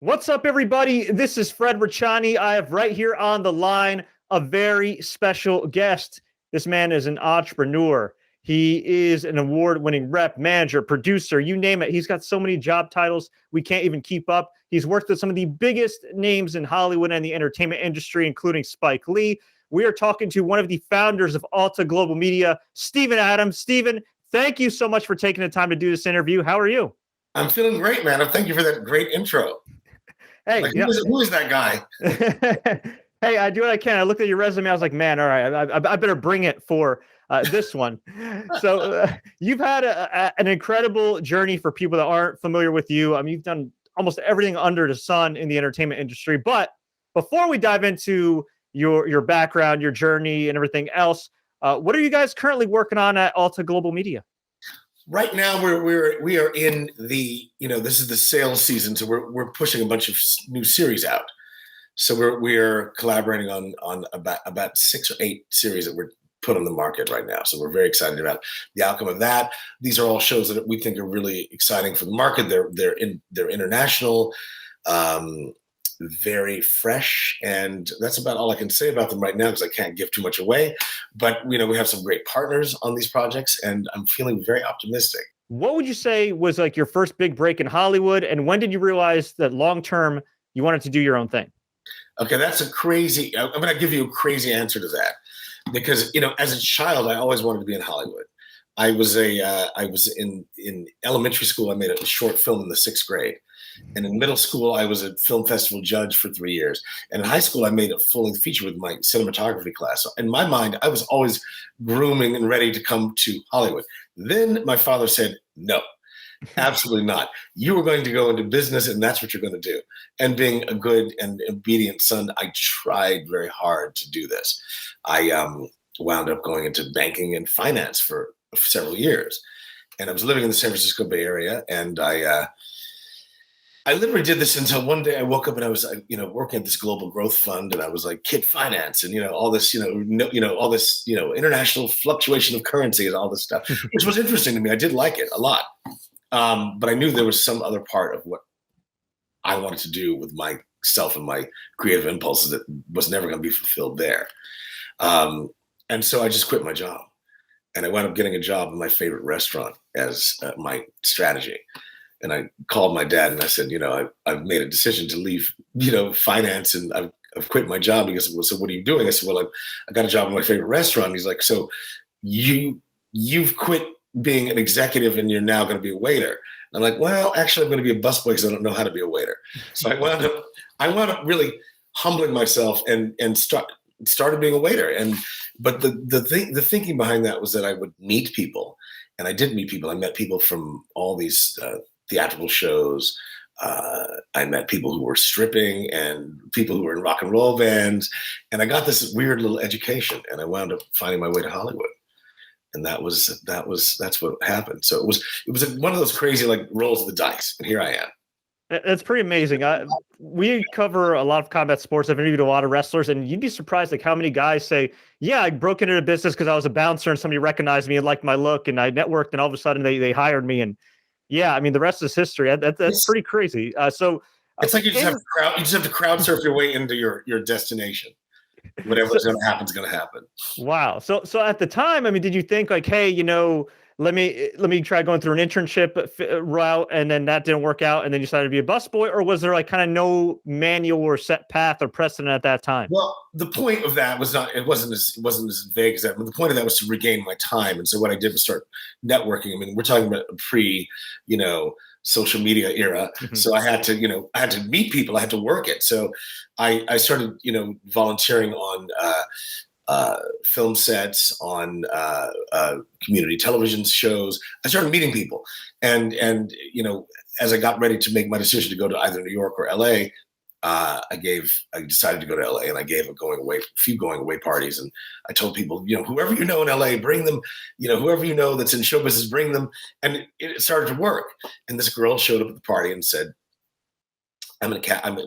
What's up, everybody? This is Fred Richani. I have right here on the line a very special guest. This man is an entrepreneur. He is an award-winning rep, manager, producer, you name it. He's got so many job titles, we can't even keep up. He's worked with some of the biggest names in Hollywood and the entertainment industry, including Spike Lee. We are talking to one of the founders of Alta Global Media, Steven Adams. Steven, thank you so much for taking the time to do this interview. How are you? I'm feeling great, man. Thank you for that great intro. Hey, Like, who is that guy? Hey, I do what I can. I looked at your resume. I was like, man, all right, I better bring it for this one. So you've had an incredible journey for people that aren't familiar with you. I mean, you've done almost everything under the sun in the entertainment industry. But before we dive into your background, your journey, and everything else, what are you guys currently working on at Alta Global Media? Right now, we are in the this is the sales season, so we're pushing a bunch of new series out. So we're collaborating on about 6 or 8 series that we're put on the market right now. So we're very excited about the outcome of that. These are all shows that we think are really exciting for the market. They're international, very fresh, and that's about all I can say about them right now because I can't give too much away. But we have some great partners on these projects, and I'm feeling very optimistic. What would you say was like your first big break in Hollywood, and when did you realize that long term you wanted to do your own thing? Okay, that's a crazy. I'm going to give you a crazy answer to that because as a child, I always wanted to be in Hollywood. I was in elementary school. I made a short film in the 6th grade. And in middle school, I was a film festival judge for 3 years. And in high school, I made a full-length feature with my cinematography class. So in my mind, I was always grooming and ready to come to Hollywood. Then my father said, no, absolutely not. You are going to go into business, and that's what you're going to do. And being a good and obedient son, I tried very hard to do this. I wound up going into banking and finance for several years. And I was living in the San Francisco Bay Area, and I literally did this until one day I woke up and I was, working at this global growth fund, and I was like kid finance and all this, all this, international fluctuation of currency and all this stuff, which was interesting to me. I did like it a lot, but I knew there was some other part of what I wanted to do with myself and my creative impulses that was never going to be fulfilled there, and so I just quit my job, and I wound up getting a job in my favorite restaurant as my strategy. And I called my dad and I said, I've made a decision to leave, finance, and I've quit my job. He goes, well, so what are you doing? I said, well, I got a job in my favorite restaurant. He's like, so you've quit being an executive and you're now going to be a waiter. And I'm like, well, actually, I'm going to be a busboy because I don't know how to be a waiter. So I wound up really humbling myself and started being a waiter. But the thinking behind that was that I would meet people, and I did meet people. I met people from all these theatrical shows. I met people who were stripping and people who were in rock and roll bands, and I got this weird little education, and I wound up finding my way to Hollywood, and that's what happened. So it was one of those crazy like rolls of the dice, and here I am. That's pretty amazing. We cover a lot of combat sports. I've interviewed a lot of wrestlers, and you'd be surprised like how many guys say, yeah, I broke into the business because I was a bouncer and somebody recognized me and liked my look, and I networked, and all of a sudden they hired me. And yeah, I mean, the rest is history. That's pretty crazy. So it's like you just have to crowd surf your way into your destination. Whatever's going to happen is going to happen. Wow. So at the time, I mean, did you think like, hey, let me try going through an internship route, and then that didn't work out, and then you decided to be a busboy, or was there like kind of no manual or set path or precedent at that time? Well, the point of that was it wasn't as vague as that. But the point of that was to regain my time, and so what I did was start networking. I mean, we're talking about a pre, social media era. Mm-hmm. So I had to meet people. I had to work it. So I started, volunteering on film sets, on community television shows. I started meeting people, and as I got ready to make my decision to go to either New York or LA, I decided to go to LA, and I gave a few going away parties, and I told people, whoever you know in LA, bring them, whoever you know that's in show business, bring them, and it started to work. And this girl showed up at the party and said, I'm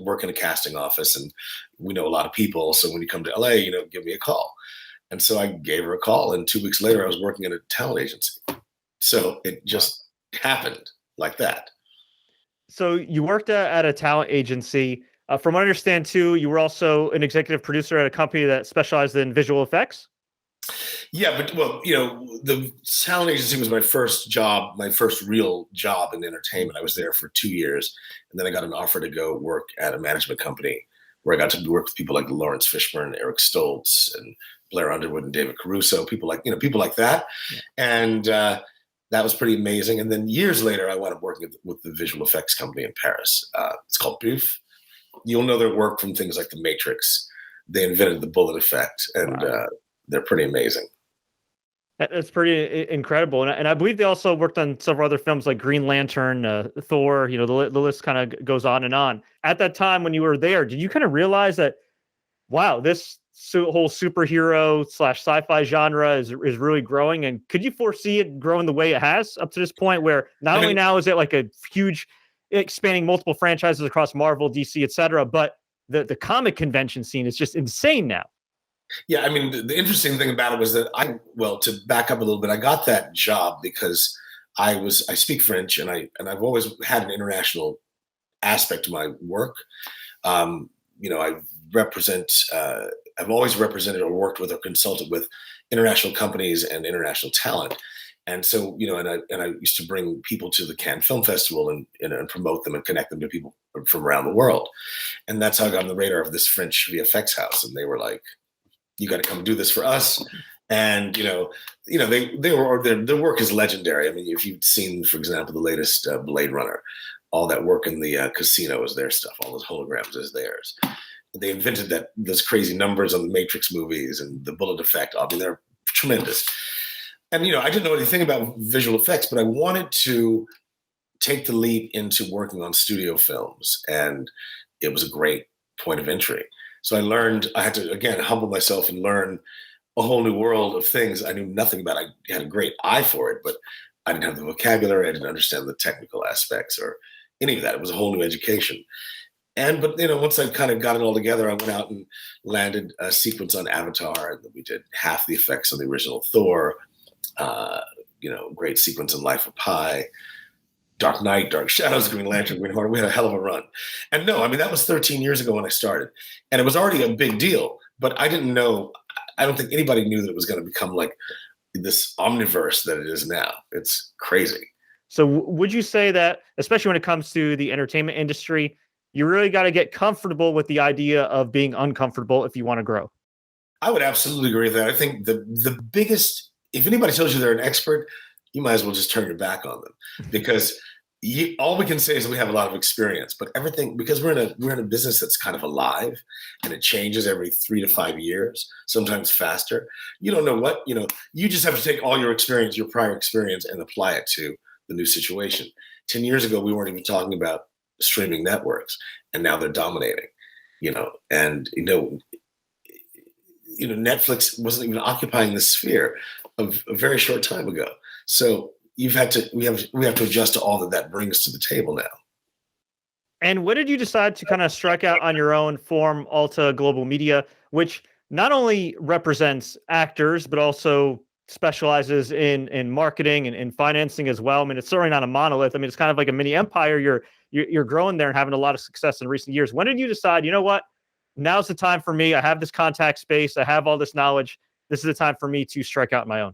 working in a casting office, and we know a lot of people. So when you come to LA, give me a call. And so I gave her a call, and 2 weeks later, I was working in a talent agency. So it just happened like that. So you worked at a talent agency. From what I understand, too, you were also an executive producer at a company that specialized in visual effects. Yeah, but well, the talent agency was my first job, my first real job in entertainment. I was there for 2 years, and then I got an offer to go work at a management company where I got to work with people like Lawrence Fishburne, Eric Stoltz, and Blair Underwood and David Caruso, people like that, Yeah. and that was pretty amazing. And then years later, I wound up working with the visual effects company in Paris. It's called Buff. You'll know their work from things like The Matrix. They invented the bullet effect, and Wow. they're pretty amazing. That's pretty incredible, and I believe they also worked on several other films like Green Lantern, Thor. The list kind of goes on and on. At that time when you were there, did you kind of realize that, wow, this whole superhero slash sci-fi genre is really growing? And could you foresee it growing the way it has up to this point, where not I only mean, now is it like a huge, expanding multiple franchises across Marvel, DC, etc., but the comic convention scene is just insane now. yeah, I mean, the interesting thing about it was that to back up a little bit, I got that job because I speak French, and I've always had an international aspect to my work. I represent, I've always represented or worked with or consulted with international companies and international talent. And so, and I used to bring people to the Cannes Film Festival and promote them and connect them to people from around the world. And that's how I got on the radar of this French VFX house. And they were like, you got to come do this for us. And, their work is legendary. I mean, if you've seen, for example, the latest Blade Runner, all that work in the casino is their stuff. All those holograms is theirs. They invented those crazy numbers on the Matrix movies and the bullet effect. I mean, they're tremendous. And, I didn't know anything about visual effects, but I wanted to take the leap into working on studio films. And it was a great point of entry. So I had to, again, humble myself and learn a whole new world of things I knew nothing about. I had a great eye for it, but I didn't have the vocabulary. I didn't understand the technical aspects or any of that. It was a whole new education. But once I kind of got it all together, I went out and landed a sequence on Avatar, and then we did half the effects on the original Thor. Great sequence in Life of Pi, Dark Knight, Dark Shadows, Green Lantern, Green Hornet. We had a hell of a run. And no, I mean, that was 13 years ago when I started. And it was already a big deal, but I didn't know, I don't think anybody knew that it was going to become like this omniverse that it is now. It's crazy. So would you say that, especially when it comes to the entertainment industry, you really got to get comfortable with the idea of being uncomfortable if you want to grow? I would absolutely agree with that. I think the biggest, if anybody tells you they're an expert, you might as well just turn your back on them, because all we can say is we have a lot of experience, but everything, because we're in a business that's kind of alive and it changes every 3 to 5 years, sometimes faster. You don't know what, you just have to take all your experience, your prior experience, and apply it to the new situation. 10 years ago, we weren't even talking about streaming networks, and now they're dominating, and, Netflix wasn't even occupying the sphere of a very short time ago. So we have to adjust to all that brings to the table now. And when did you decide to kind of strike out on your own, form Alta Global Media, which not only represents actors, but also specializes in marketing and in financing as well? I mean, it's certainly not a monolith. I mean, it's kind of like a mini empire. You're growing there and having a lot of success in recent years. When did you decide, you know what, now's the time for me? I have this contact space. I have all this knowledge. This is the time for me to strike out on my own.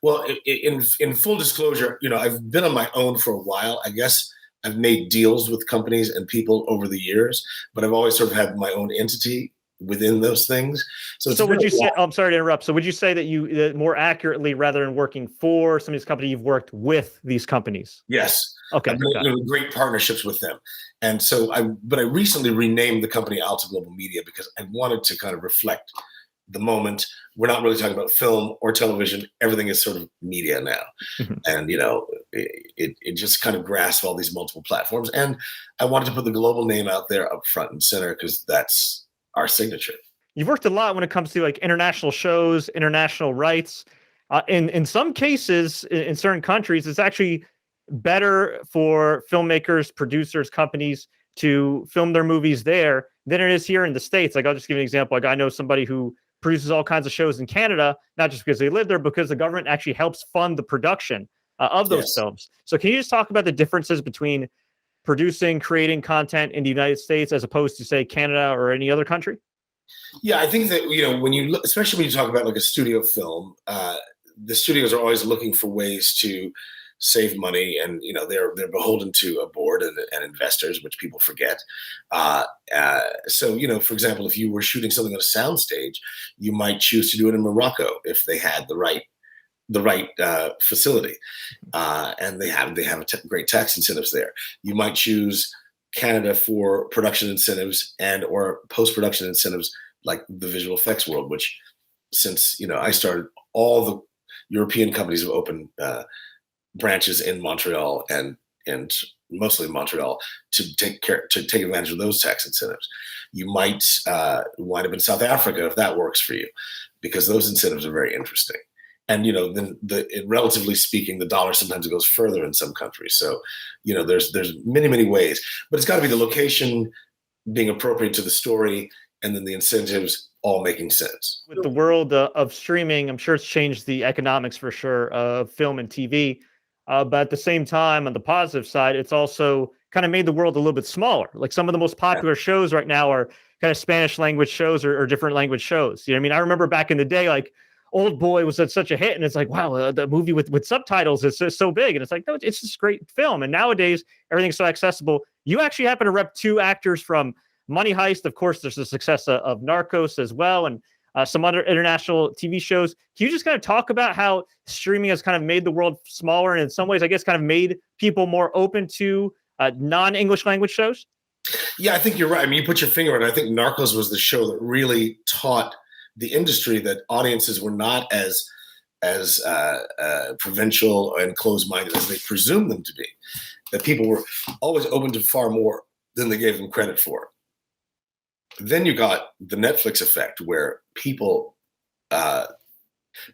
Well, in full disclosure, I've been on my own for a while. I guess I've made deals with companies and people over the years, but I've always sort of had my own entity within those things. So would you say, I'm sorry to interrupt. So would you say that you more accurately, rather than working for some of these companies, you've worked with these companies? Yes. Okay. I've made great partnerships with them. And so I recently renamed the company Alta Global Media because I wanted to kind of reflect the moment. We're not really talking about film or television. Everything is sort of media now. Mm-hmm. And, it just kind of grasps all these multiple platforms. And I wanted to put the global name out there up front and center because that's our signature. You've worked a lot when it comes to like international shows, international rights. In some cases, in certain countries, it's actually better for filmmakers, producers, companies to film their movies there than it is here in the States. Like, I'll just give you an example. Like, I know somebody who produces all kinds of shows in Canada, not just because they live there, because the government actually helps fund the production of those films. So can you just talk about the differences between producing, creating content in the United States as opposed to, say, Canada or any other country? Yeah, I think that, when you look, especially when you talk about like a studio film, the studios are always looking for ways to save money, and they're beholden to a board and investors, which people forget. So for example, if you were shooting something on a soundstage, you might choose to do it in Morocco if they had the right facility, and they have great tax incentives there. You might choose Canada for production incentives and or post-production incentives, like the visual effects world, which since I started, all the European companies have opened branches in Montreal and mostly Montreal to take advantage of those tax incentives. You might wind up in South Africa if that works for you, because those incentives are very interesting. And then relatively speaking, the dollar sometimes goes further in some countries. So there's many ways, but it's got to be the location being appropriate to the story, and then the incentives all making sense. With the world of streaming, I'm sure it's changed the economics for sure of film and TV. But at the same time, on the positive side, it's also kind of made the world a little bit smaller. Like some of the most popular shows right now are kind of Spanish language shows or different language shows. You know what I mean? I remember back in the day, like Old Boy was such a hit, and it's like, wow, the movie with subtitles is so big. And it's like, no, it's just a great film. And nowadays, everything's so accessible. You actually happen to rep two actors from Money Heist. Of course, there's the success of Narcos as well, and some other international TV shows. Can you just kind of talk about how streaming has kind of made the world smaller, and in some ways, I guess, kind of made people more open to non-English language shows? Yeah, I think you're right. I mean, you put your finger on it. I think Narcos was the show that really taught the industry that audiences were not as provincial and closed-minded as they presumed them to be. That people were always open to far more than they gave them credit for. Then you got the Netflix effect, where people,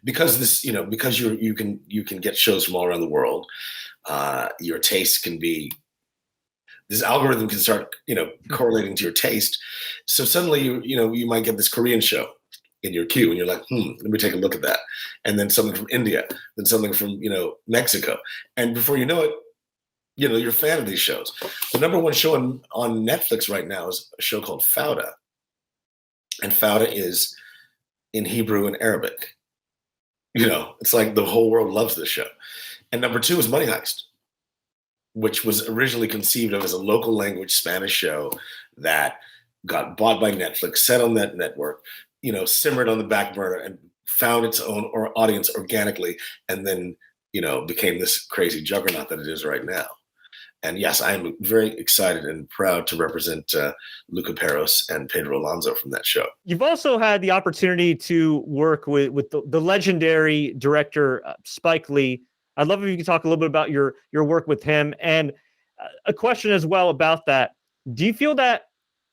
because you can get shows from all around the world, your taste can be. This algorithm can start, correlating to your taste. So suddenly, you might get this Korean show in your queue, and you're like, let me take a look at that. And then something from India, then something from, Mexico. And before you know it, you're a fan of these shows. The number one show on Netflix right now is a show called Fauda. And Fauda is in Hebrew and Arabic. It's like the whole world loves this show. And number two is Money Heist, which was originally conceived of as a local language Spanish show that got bought by Netflix, set on that network, simmered on the back burner and found its own audience organically, and then, became this crazy juggernaut that it is right now. And yes, I am very excited and proud to represent Luca Peros and Pedro Alonso from that show. You've also had the opportunity to work with the legendary director, Spike Lee. I'd love if you could talk a little bit about your work with him. And a question as well about that. Do you feel that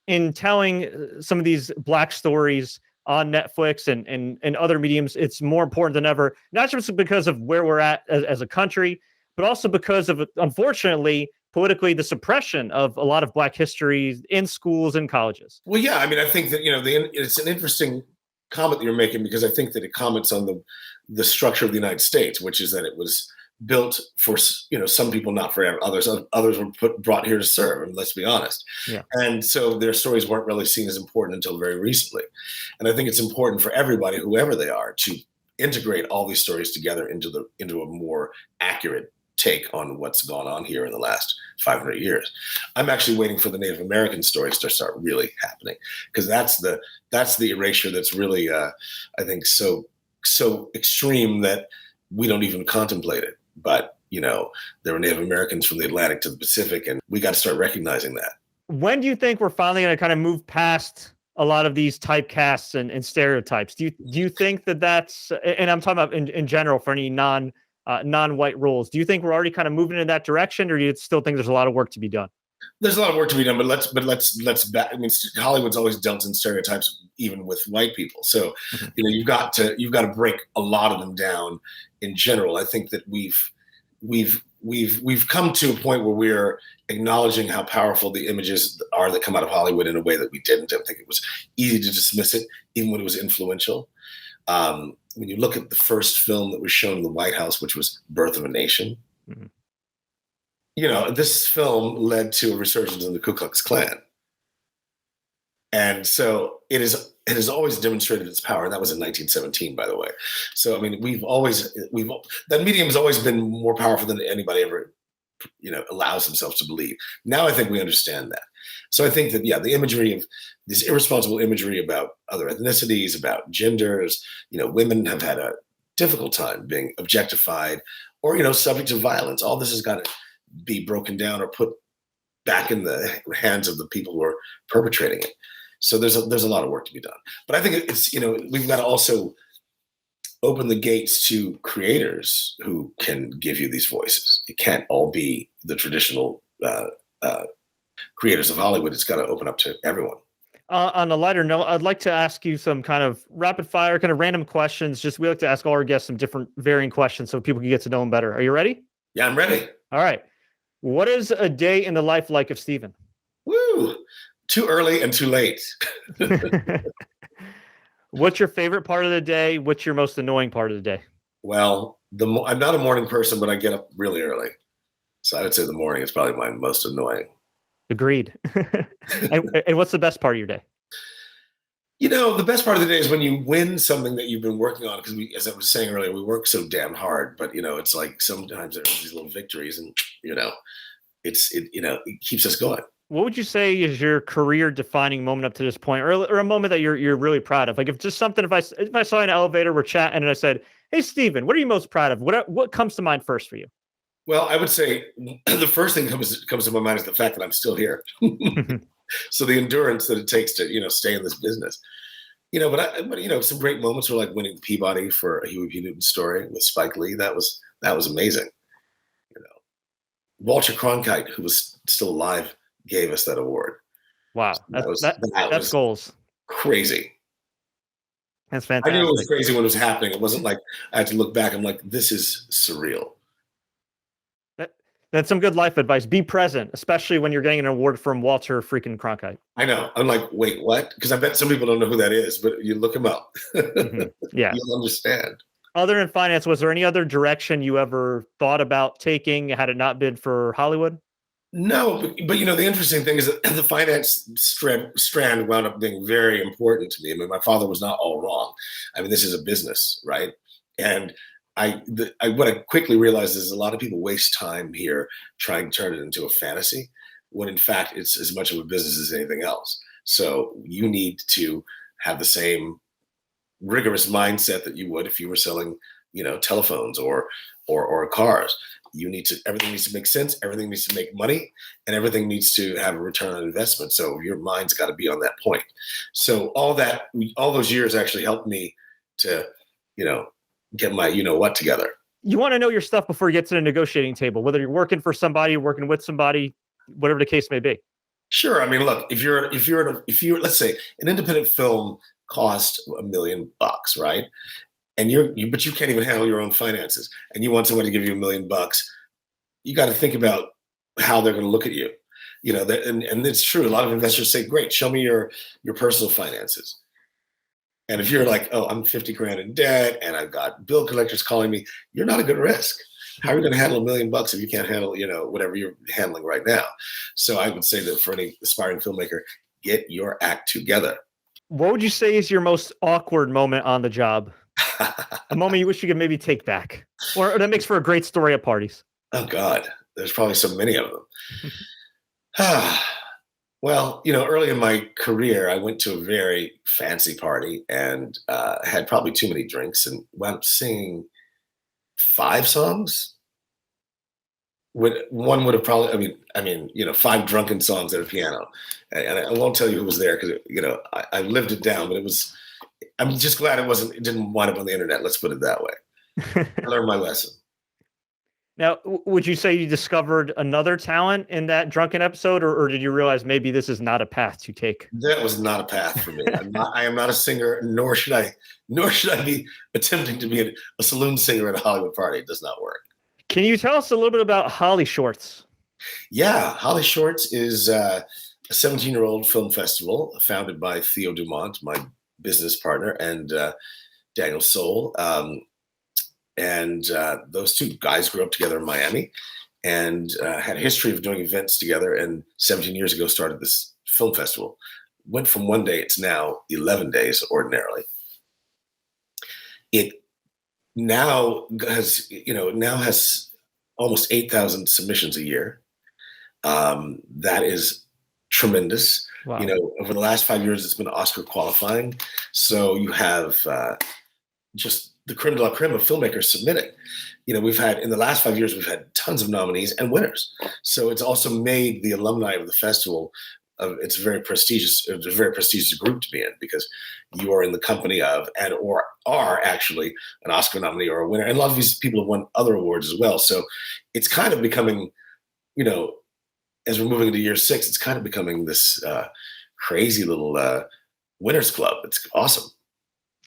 in telling some of these Black stories on Netflix and other mediums, it's more important than ever, not just because of where we're at as a country, but also because of, unfortunately, politically, the suppression of a lot of Black history in schools and colleges? Well, yeah, I mean, I think that, it's an interesting comment that you're making, because I think that it comments on the structure of the United States, which is that it was built for, some people, not for others. Others were brought here to serve, and let's be honest. Yeah. And so their stories weren't really seen as important until very recently. And I think it's important for everybody, whoever they are, to integrate all these stories together into a more accurate take on what's gone on here in the last 500 years. I'm actually waiting for the Native American stories to start really happening, because that's the erasure that's really, I think, so extreme that we don't even contemplate it. But, there were Native Americans from the Atlantic to the Pacific, and we got to start recognizing that. When do you think we're finally going to kind of move past a lot of these typecasts and stereotypes? Do you think that's, and I'm talking about in general for any non-white roles, do you think we're already kind of moving in that direction, or do you still think there's a lot of work to be done? There's a lot of work to be done, but let's back. I mean, Hollywood's always dealt in stereotypes, even with white people. So, you've got to break a lot of them down. In general, I think that we've come to a point where we're acknowledging how powerful the images are that come out of Hollywood in a way that we didn't. I think it was easy to dismiss it, even when it was influential. When you look at the first film that was shown in the White House, which was Birth of a Nation, this film led to a resurgence in the Ku Klux Klan. And so it has always demonstrated its power. And that was in 1917, by the way. So, I mean, that medium has always been more powerful than anybody ever, allows themselves to believe. Now I think we understand that. So I think that, the imagery of this irresponsible imagery about other ethnicities, about genders, women have had a difficult time being objectified or, subject to violence. All this has got to be broken down or put back in the hands of the people who are perpetrating it. So there's a lot of work to be done. But I think it's, we've got to also open the gates to creators who can give you these voices. It can't all be the traditional creators of Hollywood. It's got to open up to everyone. On a lighter note, I'd like to ask you some kind of rapid fire, kind of random questions. We like to ask all our guests some different varying questions so people can get to know them better. Are you ready? Yeah, I'm ready. All right. What is a day in the life like of Steven? Woo! Too early and too late. What's your favorite part of the day? What's your most annoying part of the day? Well, I'm not a morning person, but I get up really early. So I would say the morning is probably my most annoying. Agreed. And what's the best part of your day? The best part of the day is when you win something that you've been working on. Because as I was saying earlier, we work so damn hard. But it's like sometimes there are these little victories, and it keeps us going. What would you say is your career defining moment up to this point, or a moment that you're really proud of? Like if just something, if I saw an elevator, we're chatting, and I said, "Hey, Steven, what are you most proud of? What comes to mind first for you?" Well, I would say the first thing comes to my mind is the fact that I'm still here. So the endurance that it takes to stay in this business. But some great moments were like winning the Peabody for a Huey P. Newton story with Spike Lee. That was amazing. Walter Cronkite, who was still alive, gave us that award. Wow, that's goals. Crazy. That's fantastic. I knew it was crazy when it was happening. It wasn't like I had to look back. I'm like, this is surreal. That's some good life advice. Be present, especially when you're getting an award from Walter freaking Cronkite. I know. I'm like, wait, what? Because I bet some people don't know who that is, but you look him up. Mm-hmm. Yeah, you'll understand. Other than finance, was there any other direction you ever thought about taking had it not been for Hollywood? No, but the interesting thing is that the finance strand wound up being very important to me. I mean, my father was not all wrong. I mean, this is a business, right? And what I quickly realized is a lot of people waste time here trying to turn it into a fantasy, when in fact it's as much of a business as anything else. So you need to have the same rigorous mindset that you would if you were selling, telephones or cars. Everything needs to make sense, everything needs to make money, and everything needs to have a return on investment. So your mind's got to be on that point. So all those years actually helped me to, get my what together. You want to know your stuff before you get to the negotiating table, whether you're working for somebody, working with somebody, whatever the case may be. Sure. I mean, look, if you're let's say an independent film cost $1 million, right? And but you can't even handle your own finances, and you want someone to give you $1 million, you got to think about how they're going to look at you. And it's true. A lot of investors say, "Great, show me your personal finances." And if you're like, "Oh, I'm 50 grand in debt, and I've got bill collectors calling me," you're not a good risk. How are you going to handle $1 million if you can't handle, whatever you're handling right now? So I would say that for any aspiring filmmaker, get your act together. What would you say is your most awkward moment on the job? A moment you wish you could maybe take back, or that makes for a great story at parties. Oh God, there's probably so many of them. Well, early in my career, I went to a very fancy party and had probably too many drinks and wound up singing 5 songs. One would have probably, 5 drunken songs at a piano. And I won't tell you who was there because, I lived it down, but I'm just glad it didn't wind up on the internet. Let's put it that way. I learned my lesson. Now, would you say you discovered another talent in that drunken episode, or did you realize maybe this is not a path to take? That was not a path for me. I am not a singer, nor should I be attempting to be a saloon singer at a Hollywood party. It does not work. Can you tell us a little bit about Hollyshorts? Yeah, Hollyshorts is a 17-year-old film festival founded by Theo Dumont, my business partner, and Daniel Soul. And those two guys grew up together in Miami. and had a history of doing events together. And 17 years ago, started this film festival. Went from one day, it's now 11 days ordinarily. It now has almost 8,000 submissions a year. That is tremendous. Wow. Over the last 5 years, it's been Oscar qualifying. So you have just the creme de la creme of filmmakers submitting. We've had, in the last 5 years, we've had tons of nominees and winners. So it's also made the alumni of the festival, it's a very prestigious group to be in, because you are in the company of or are actually an Oscar nominee or a winner. And a lot of these people have won other awards as well. So it's kind of becoming, as we're moving into year 6, it's kind of becoming this crazy little winners club. It's awesome.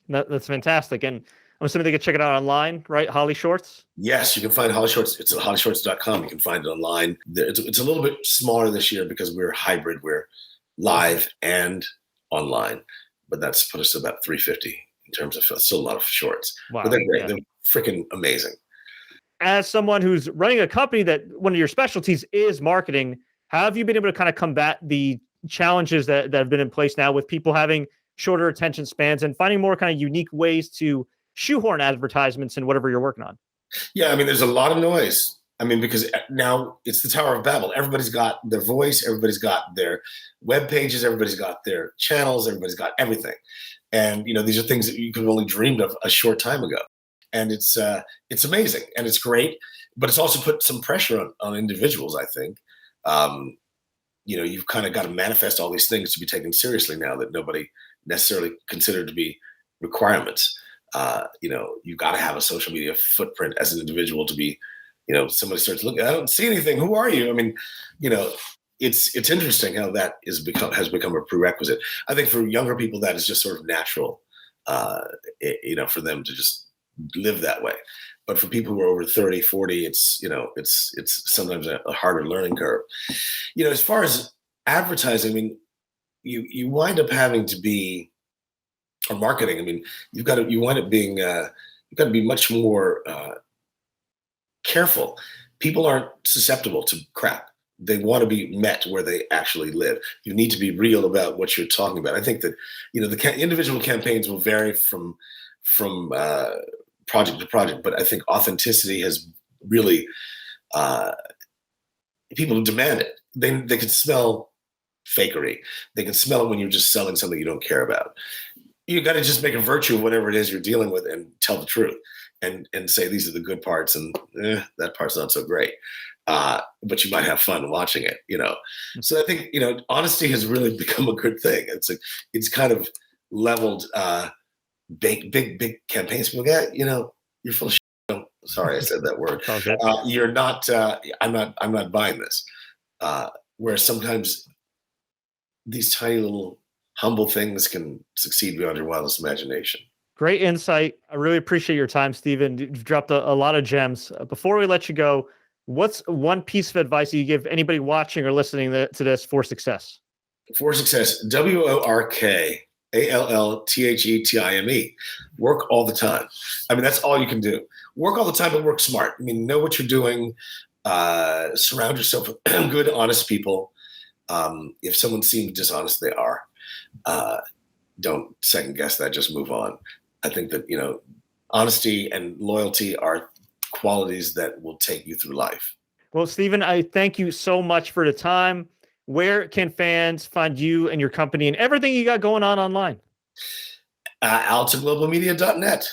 That's fantastic. And I'm assuming they can check it out online, right? Hollyshorts? Yes, you can find Hollyshorts. It's at hollyshorts.com. You can find it online. It's a little bit smaller this year because we're hybrid. We're live and online, but that's put us to about 350 in terms of still a lot of shorts. Wow. But they're great. Yeah. They're freaking amazing. As someone who's running a company that one of your specialties is marketing, how have you been able to kind of combat the challenges that have been in place now with people having shorter attention spans and finding more kind of unique ways to shoehorn advertisements in whatever you're working on? Yeah, there's a lot of noise. Because now it's the Tower of Babel. Everybody's got their voice, everybody's got their web pages, everybody's got their channels, everybody's got everything. And these are things that you could have only dreamed of a short time ago. And it's amazing and it's great, but it's also put some pressure on individuals, I think. You've kind of got to manifest all these things to be taken seriously now that nobody necessarily considered to be requirements. You've got to have a social media footprint as an individual to be, somebody starts looking, I don't see anything. Who are you? It's interesting how that has become a prerequisite. I think for younger people, that is just sort of natural, for them to just live that way. But for people who are over 30, 40, it's sometimes a harder learning curve. As far as advertising, you wind up having to be, or marketing, you wind up being, you've got to be much more careful. People aren't susceptible to crap. They want to be met where they actually live. You need to be real about what you're talking about. I think that, the individual campaigns will vary from project to project, but I think authenticity has really, people demand it. They can smell fakery. They can smell it when you're just selling something you don't care about. You got to just make a virtue of whatever it is you're dealing with and tell the truth and say, these are the good parts and that part's not so great. But you might have fun watching it, So I think, honesty has really become a good thing. It's kind of leveled big campaigns. People get, you're full of shit. Sorry, I said that word. Okay. You're not, I'm not buying this. Where sometimes these tiny little humble things can succeed beyond your wildest imagination. Great insight. I really appreciate your time, Stephen. You've dropped a lot of gems. Before we let you go, what's one piece of advice you give anybody watching or listening to this for success? For success, WORKALLTHETIME. Work all the time. That's all you can do. Work all the time, but work smart. Know what you're doing. Surround yourself with good, honest people. If someone seems dishonest, they are. Don't second guess that. Just move on. I think that, honesty and loyalty are qualities that will take you through life. Well, Stephen, I thank you so much for the time. Where can fans find you and your company and everything you got going on online? AltaGlobalMedia.net.